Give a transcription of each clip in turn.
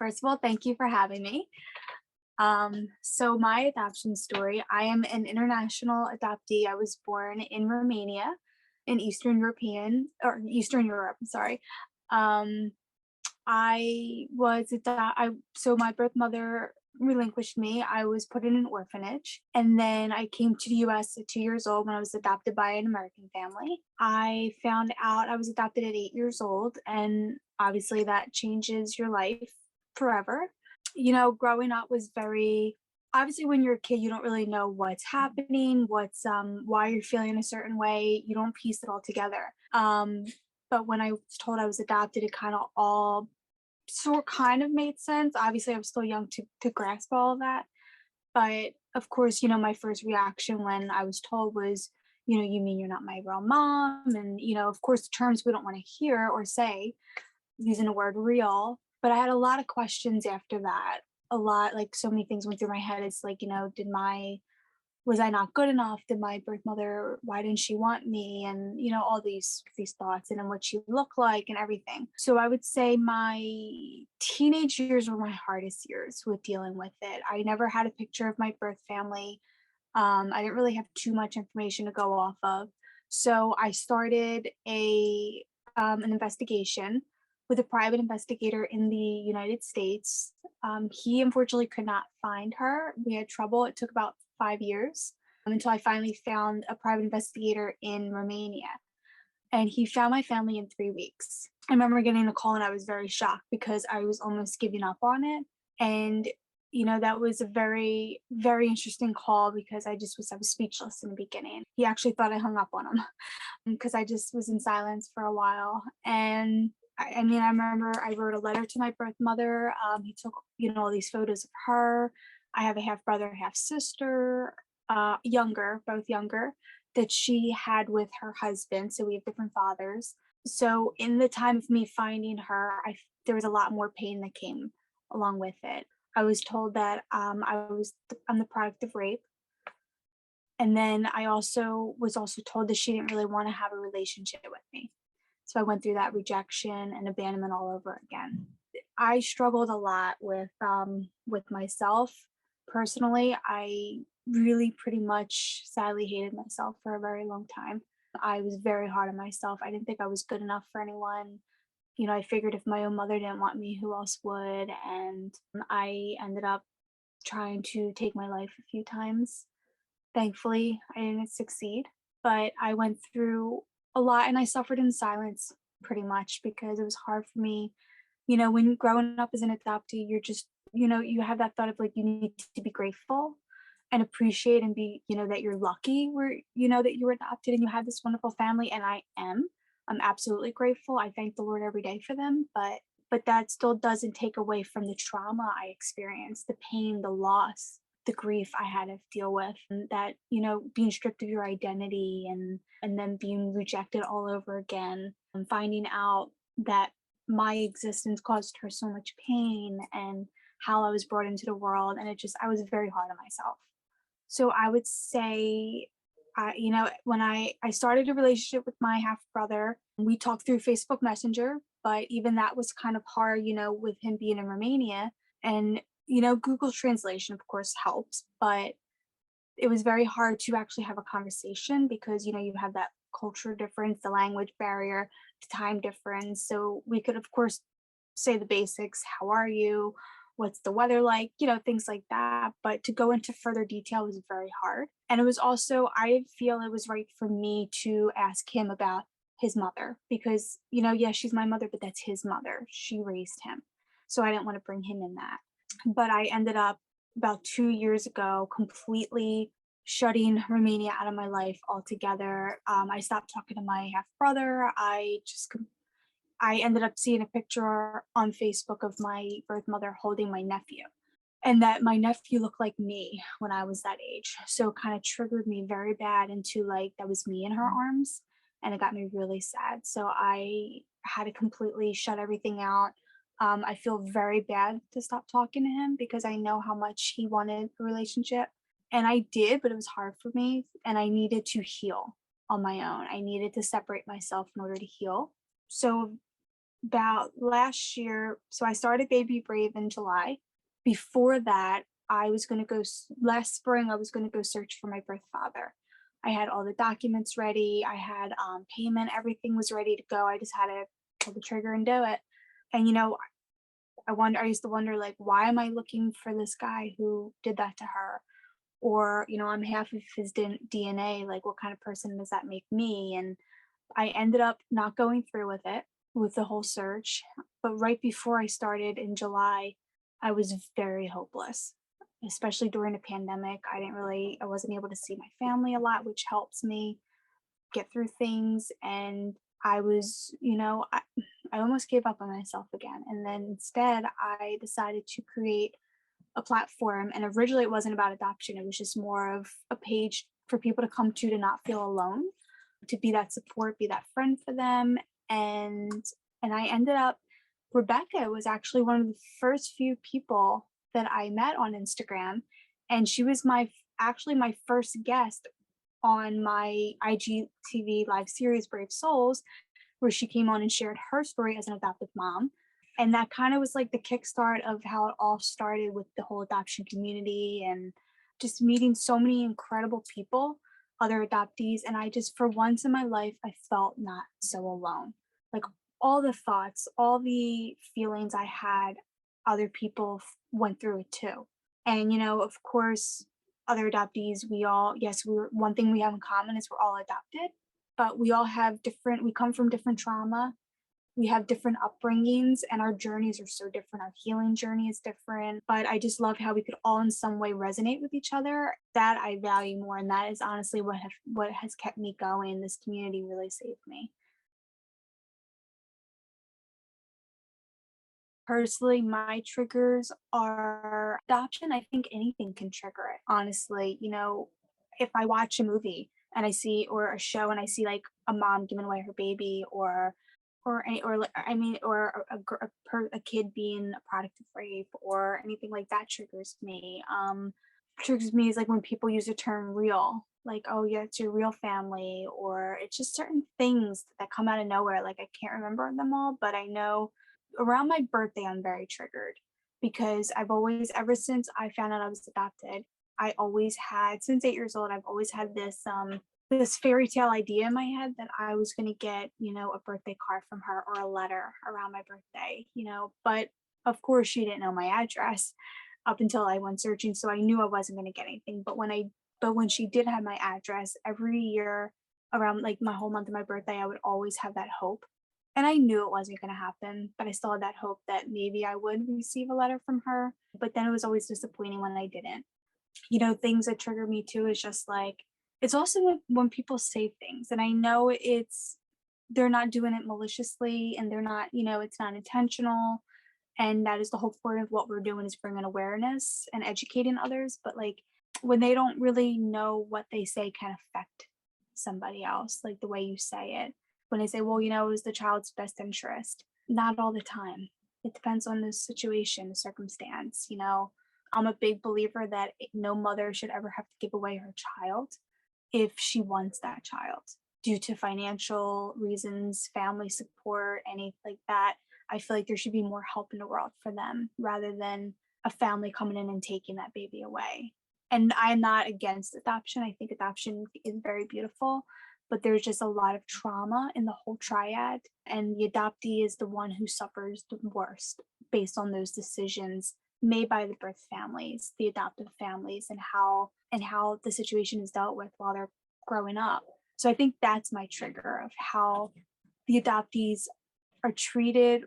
First of all, thank you for having me. So my adoption story, I am an international adoptee. I was born in Romania, in Eastern Europe, sorry. Um, so my birth mother relinquished me. I was put in an orphanage, and then I came to the US at 2 years old when I was adopted by an American family. I found out I was adopted at 8 years old, and obviously that changes your life forever. Growing up was very obviously when you're a kid, you don't really know what's happening, why you're feeling a certain way. You don't piece it all together. But when I was told I was adopted, it kind of made sense. Obviously, I was still young to grasp all of that. But of course, my first reaction when I was told was, you mean you're not my real mom? And, of course, terms we don't want to hear or say, using the word real. But I had a lot of questions after that. A lot, like so many things went through my head. It's like, was I not good enough? Did my birth mother, why didn't she want me? And, all these thoughts and then what she looked like and everything. So I would say my teenage years were my hardest years with dealing with it. I never had a picture of my birth family. I didn't really have too much information to go off of. So I started an investigation with a private investigator in the United States. He unfortunately could not find her. We had trouble. It took about 5 years until I finally found a private investigator in Romania. And he found my family in 3 weeks. I remember getting a call and I was very shocked because I was almost giving up on it. And that was a very, very interesting call because I was speechless in the beginning. He actually thought I hung up on him because I just was in silence for a while. And I remember I wrote a letter to my birth mother. He took, all these photos of her. I have a half brother, half sister, both younger, that she had with her husband. So we have different fathers. So in the time of me finding her, there was a lot more pain that came along with it. I was told that I'm the product of rape. And then I was also told that she didn't really want to have a relationship with me. So I went through that rejection and abandonment all over again. I struggled a lot with myself personally. I really pretty much sadly hated myself for a very long time. I was very hard on myself. I didn't think I was good enough for anyone. I figured if my own mother didn't want me, who else would? And I ended up trying to take my life a few times. Thankfully, I didn't succeed, but I went through a lot and I suffered in silence pretty much because it was hard for me. When growing up as an adoptee, you're just, you have that thought of like you need to be grateful and appreciate and be, that you're lucky that you were adopted and you had this wonderful family. And I am. I'm absolutely grateful. I thank the Lord every day for them, but that still doesn't take away from the trauma I experienced, the pain, the loss, the grief I had to deal with, and that, being stripped of your identity and then being rejected all over again and finding out that my existence caused her so much pain and how I was brought into the world. And I was very hard on myself. So I would say, when I started a relationship with my half brother, we talked through Facebook Messenger, but even that was kind of hard, with him being in Romania. And, Google Translation, of course, helps, but it was very hard to actually have a conversation because, you have that culture difference, the language barrier, the time difference. So we could, of course, say the basics. How are you? What's the weather like? Things like that. But to go into further detail was very hard. And it was also, I didn't feel it was right for me to ask him about his mother because, yeah, she's my mother, but that's his mother. She raised him. So I didn't want to bring him in that. But I ended up about 2 years ago completely shutting Romania out of my life altogether. I stopped talking to my half brother. I ended up seeing a picture on Facebook of my birth mother holding my nephew, and that my nephew looked like me when I was that age. So it kind of triggered me very bad into like that was me in her arms, and it got me really sad. So I had to completely shut everything out. I feel very bad to stop talking to him because I know how much he wanted a relationship. And I did, but it was hard for me. And I needed to heal on my own. I needed to separate myself in order to heal. So about last year, so I started Baby Brave in July. Before that, I was going to go last spring. I was going to go search for my birth father. I had all the documents ready. I had payment. Everything was ready to go. I just had to pull the trigger and do it. And I used to wonder, like, why am I looking for this guy who did that to her? Or, I'm half of his DNA. Like, what kind of person does that make me? And I ended up not going through with it, with the whole search. But right before I started in July, I was very hopeless, especially during the pandemic. I wasn't able to see my family a lot, which helps me get through things. And I was, I almost gave up on myself again. And then instead, I decided to create a platform. And originally, it wasn't about adoption, it was just more of a page for people to come to not feel alone, to be that support, be that friend for them. And I ended up Rebecca was actually one of the first few people that I met on Instagram. And she was actually my first guest on my IGTV live series Brave Souls, where she came on and shared her story as an adoptive mom. And that kind of was like the kickstart of how it all started with the whole adoption community and just meeting so many incredible people, other adoptees. And I just, for once in my life, I felt not so alone. Like all the thoughts, all the feelings I had, other people went through it too. And, of course, other adoptees, yes, one thing we have in common is we're all adopted, but we come from different trauma, we have different upbringings, and our journeys are so different. Our healing journey is different, but I just love how we could all in some way resonate with each other. That I value more, and that is honestly what has kept me going. This community really saved me. Personally, my triggers are adoption. I think anything can trigger it. Honestly, if I watch a movie and I see, or a show and I see like a mom giving away her baby, or a kid being a product of rape or anything like that triggers me. Triggers me is like when people use the term real, like, oh yeah, it's your real family, or it's just certain things that come out of nowhere. Like I can't remember them all, but I know around my birthday I'm very triggered because ever since I found out I was adopted, I always had, since 8 years old, I've always had this fairy tale idea in my head that I was going to get, a birthday card from her or a letter around my birthday, but of course she didn't know my address up until I went searching. So I knew I wasn't going to get anything. But when she did have my address every year around like my whole month of my birthday, I would always have that hope. And I knew it wasn't going to happen, but I still had that hope that maybe I would receive a letter from her. But then it was always disappointing when I didn't. Things that trigger me too is just like, it's also when people say things, and I know they're not doing it maliciously, and they're not, it's not intentional. And that is the whole point of what we're doing, is bringing awareness and educating others. But like when they don't really know what they say can affect somebody else, like the way you say it. When they say, well, it was the child's best interest, not all the time. It depends on the situation, the circumstance. I'm a big believer that no mother should ever have to give away her child if she wants that child due to financial reasons, family support, anything like that. I feel like there should be more help in the world for them rather than a family coming in and taking that baby away. And I'm not against adoption. I think adoption is very beautiful, but there's just a lot of trauma in the whole triad. And the adoptee is the one who suffers the worst based on those decisions made by the birth families, the adoptive families, and how the situation is dealt with while they're growing up. So I think that's my trigger of how the adoptees are treated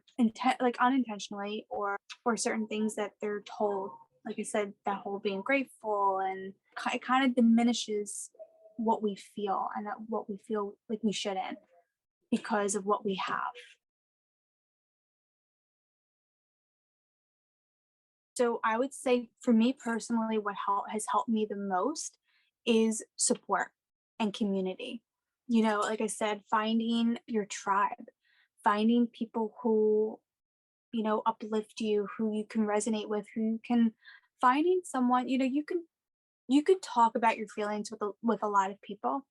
like unintentionally, or certain things that they're told. Like I said, that whole being grateful, and it kind of diminishes what we feel, and that what we feel like we shouldn't, because of what we have. So I would say for me personally, what has helped me the most is support and community. Like I said, finding your tribe, finding people who, uplift you, who you can resonate with, who you can finding someone, you could talk about your feelings with a lot of people,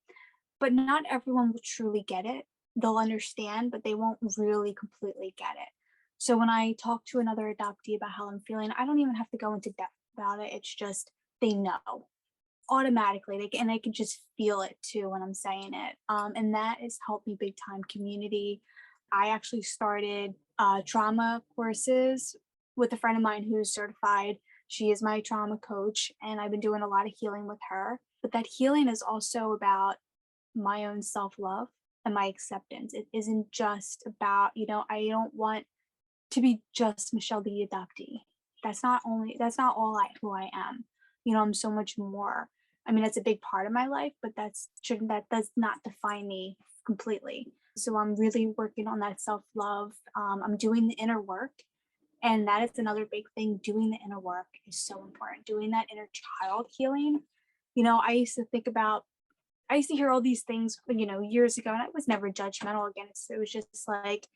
but not everyone will truly get it. they'll understand, but they won't really completely get it. So when I talk to another adoptee about how I'm feeling, I don't even have to go into depth about it. It's just they know automatically. And they can just feel it too when I'm saying it. And that has helped me big time. Community. I actually started trauma courses with a friend of mine who's certified. She is my trauma coach, and I've been doing a lot of healing with her. But that healing is also about my own self love and my acceptance. It isn't just about, I don't want to be just Michelle the adoptee. That's not all who I am. I'm so much more. I mean, that's a big part of my life, but that does not define me completely. So I'm really working on that self-love. I'm doing the inner work, and that is another big thing. Doing the inner work is so important. Doing that inner child healing. I used to think about I used to hear all these things, years ago, and I was never judgmental against it. It was just like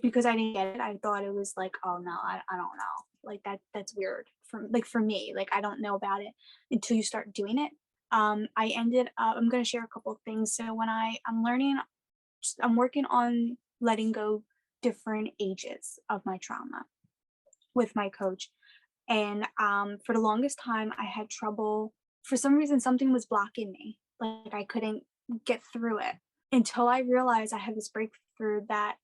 because I didn't get it, I thought it was like, oh no, I don't know. Like that's weird for me. Like I don't know about it until you start doing it. I ended up I'm gonna share a couple of things. So when I'm working on letting go different ages of my trauma with my coach. And for the longest time I had trouble. For some reason, something was blocking me. Like I couldn't get through it until I realized I had this breakthrough that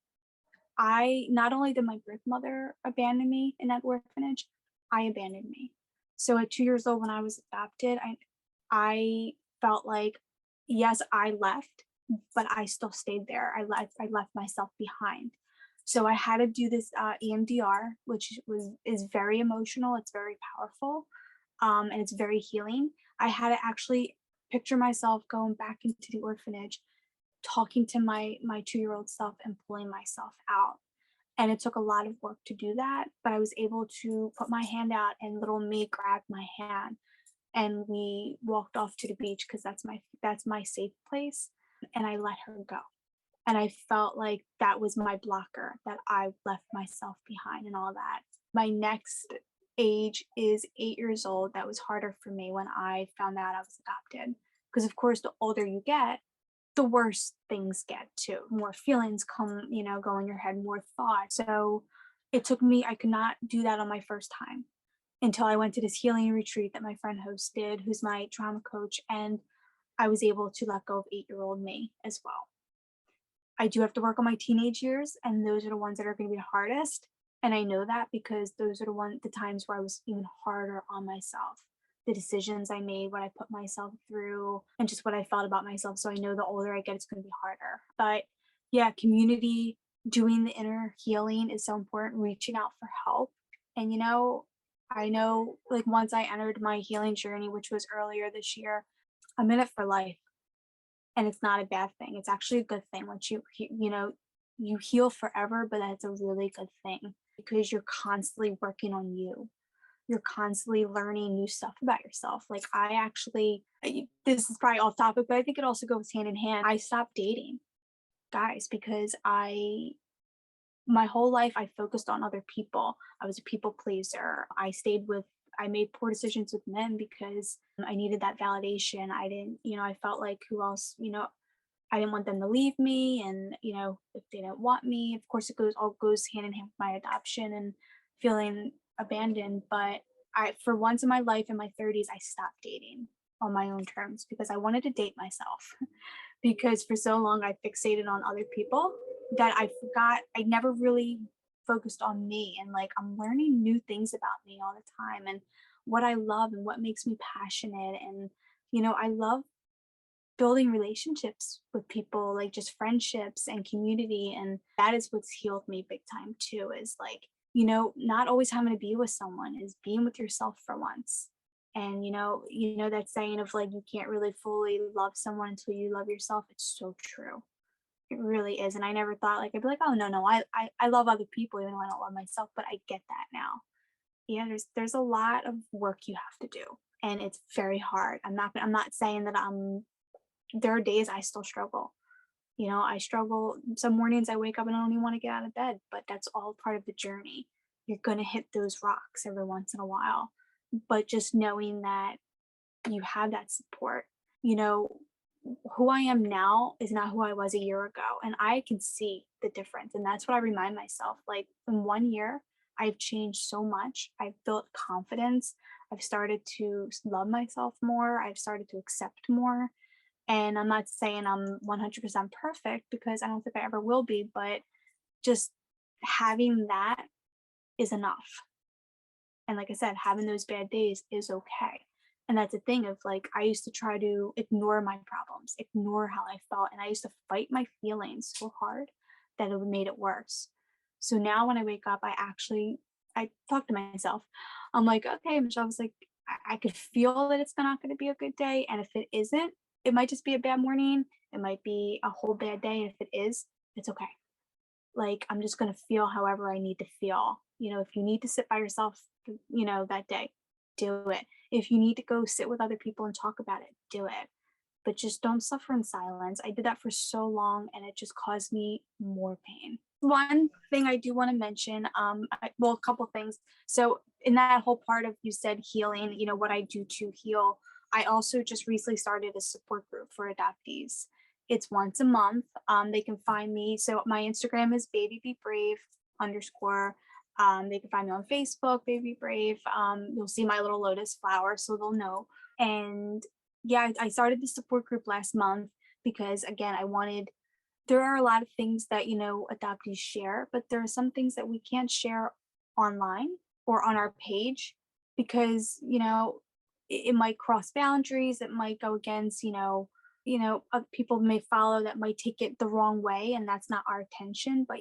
I not only did my birth mother abandon me in that orphanage, I abandoned me. So at 2 years old when I was adopted, I felt like yes, I left, but I still stayed there. I left myself behind. So I had to do this EMDR, which is very emotional. It's very powerful, and it's very healing. I had to actually picture myself going back into the orphanage, talking to my 2-year-old self and pulling myself out. And it took a lot of work to do that, but I was able to put my hand out and little me grabbed my hand and we walked off to the beach because that's my safe place, and I let her go. And I felt like that was my blocker, that I left myself behind and all that. My next age is 8 years old. That was harder for me when I found out I was adopted. Because, of course, the older you get, the worse things get too. More feelings go in your head, more thoughts. So it took me, I could not do that on my first time until I went to this healing retreat that my friend hosted, who's my trauma coach. And I was able to let go of 8-year-old me as well. I do have to work on my teenage years, and those are the ones that are going to be the hardest. And I know that because those are the times where I was even harder on myself. The decisions I made, what I put myself through, and just what I felt about myself. So I know the older I get, it's going to be harder. But yeah, community, doing the inner healing is so important, reaching out for help. And I know like once I entered my healing journey, which was earlier this year, I'm in it for life, and it's not a bad thing. It's actually a good thing once you heal forever, but that's a really good thing because you're constantly working on you. You're constantly learning new stuff about yourself. Like this is probably off topic, but I think it also goes hand in hand. I stopped dating guys because my whole life I focused on other people. I was a people pleaser. I made poor decisions with men because I needed that validation. I didn't, I felt like who else, I didn't want them to leave me. And, if they didn't want me, of course all goes hand in hand with my adoption and feeling abandoned. But for once in my life in my 30s, I stopped dating on my own terms because I wanted to date myself. Because for so long I fixated on other people that I forgot, I never really focused on me. And like I'm learning new things about me all the time and what I love and what makes me passionate. And I love building relationships with people, like just friendships and community. And that is what's healed me big time too, is like, not always having to be with someone, is being with yourself for once. And that saying of like you can't really fully love someone until you love yourself. It's so true. It really is. And I never thought like I'd be like, oh no, I love other people even though I don't love myself, but I get that now. Yeah, there's a lot of work you have to do. And it's very hard. I'm not saying that there are days I still struggle. I struggle. Some mornings I wake up and I don't even want to get out of bed, but that's all part of the journey. You're gonna hit those rocks every once in a while. But just knowing that you have that support, you know, who I am now is not who I was a year ago. And I can see the difference. And that's what I remind myself. Like in 1 year, I've changed so much. I've built confidence. I've started to love myself more. I've started to accept more. And I'm not saying I'm 100% perfect because I don't think I ever will be, but just having that is enough. And like I said, having those bad days is okay. And that's the thing of like, I used to try to ignore my problems, ignore how I felt. And I used to fight my feelings so hard that it made it worse. So now when I wake up, I talk to myself. I'm like, okay, Michelle, I was like, I could feel that it's not going to be a good day. And if it isn't, it might just be a bad morning. It might be a whole bad day. And if it is, it's okay. Like, I'm just going to feel however I need to feel. If you need to sit by yourself, that day, do it. If you need to go sit with other people and talk about it, do it. But just don't suffer in silence. I did that for so long and it just caused me more pain. One thing I do want to mention, well, a couple things. So, in that whole part of you said healing, what I do to heal, I also just recently started a support group for adoptees. It's once a month. They can find me. So, my Instagram is baby be brave underscore. They can find me on Facebook, baby brave. You'll see my little lotus flower, so they'll know. And yeah, I started the support group last month because again, there are a lot of things that, adoptees share, but there are some things that we can't share online or on our page because, it might cross boundaries. It might go against, people may follow that might take it the wrong way. And that's not our intention, but,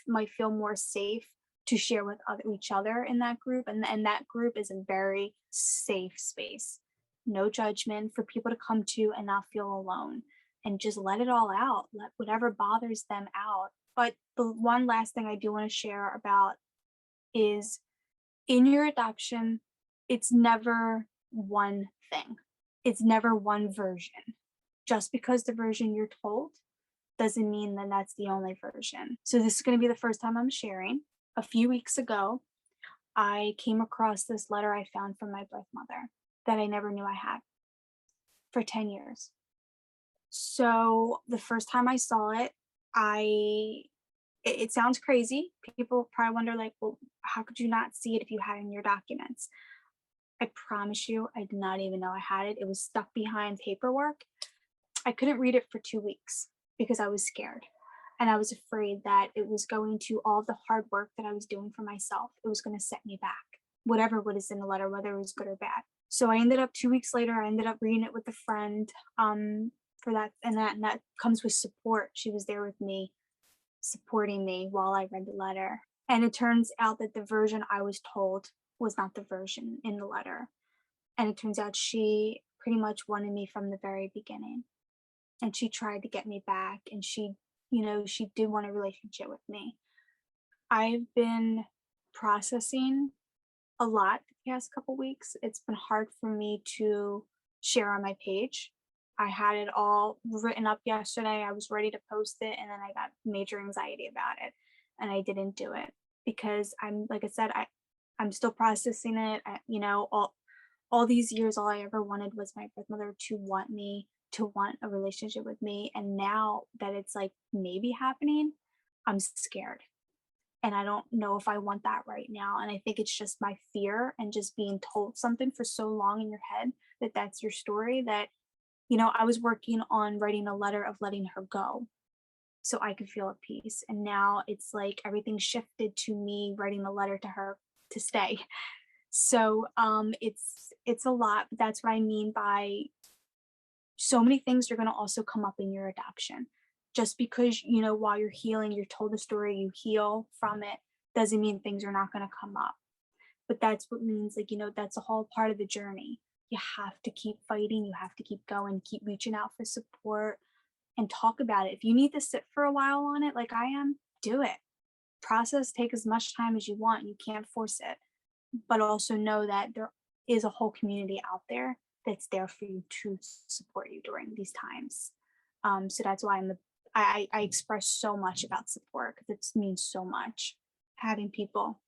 might feel more safe to share with each other in that group. And that group is a very safe space, no judgment for people to come to and not feel alone and just let it all out, let whatever bothers them out. But the one last thing I do want to share about is in your adoption, it's never one thing, it's never one version. Just because the version you're told doesn't mean that that's the only version. So, this is going to be the first time I'm sharing. A few weeks ago, I came across this letter I found from my birth mother that I never knew I had for 10 years. So the first time I saw it, I it sounds crazy. People probably wonder like, well, how could you not see it if you had it in your documents? I promise you, I did not even know I had it. It was stuck behind paperwork. I couldn't read it for 2 weeks because I was scared. And I was afraid that it was going to all the hard work that I was doing for myself. It was going to set me back, whatever was in the letter, whether it was good or bad. So I ended up 2 weeks later, I ended up reading it with a friend for that. And that comes with support. She was there with me, supporting me while I read the letter. And it turns out that the version I was told was not the version in the letter. And it turns out she pretty much wanted me from the very beginning. And she tried to get me back and she did want a relationship with me. I've been processing a lot the past couple weeks. It's been hard for me to share on my page. I had it all written up yesterday. I was ready to post it and then I got major anxiety about it and I didn't do it because I'm like I said, I'm still processing it. All these years all I ever wanted was my birth mother to want me, to want a relationship with me. And now that it's like maybe happening, I'm scared. And I don't know if I want that right now. And I think it's just my fear and just being told something for so long in your head that that's your story that, I was working on writing a letter of letting her go so I could feel at peace. And now it's like everything shifted to me writing a letter to her to stay. So it's a lot, but that's what I mean by so many things are going to also come up in your adoption. Just because, while you're healing, you're told the story, you heal from it, doesn't mean things are not going to come up. But that's what means, like, that's a whole part of the journey. You have to keep fighting, you have to keep going, keep reaching out for support and talk about it. If you need to sit for a while on it, like I am, do it. Process, take as much time as you want. You can't force it. But also know that there is a whole community out there that's there for you to support you during these times. So that's why I express so much about support because it means so much having people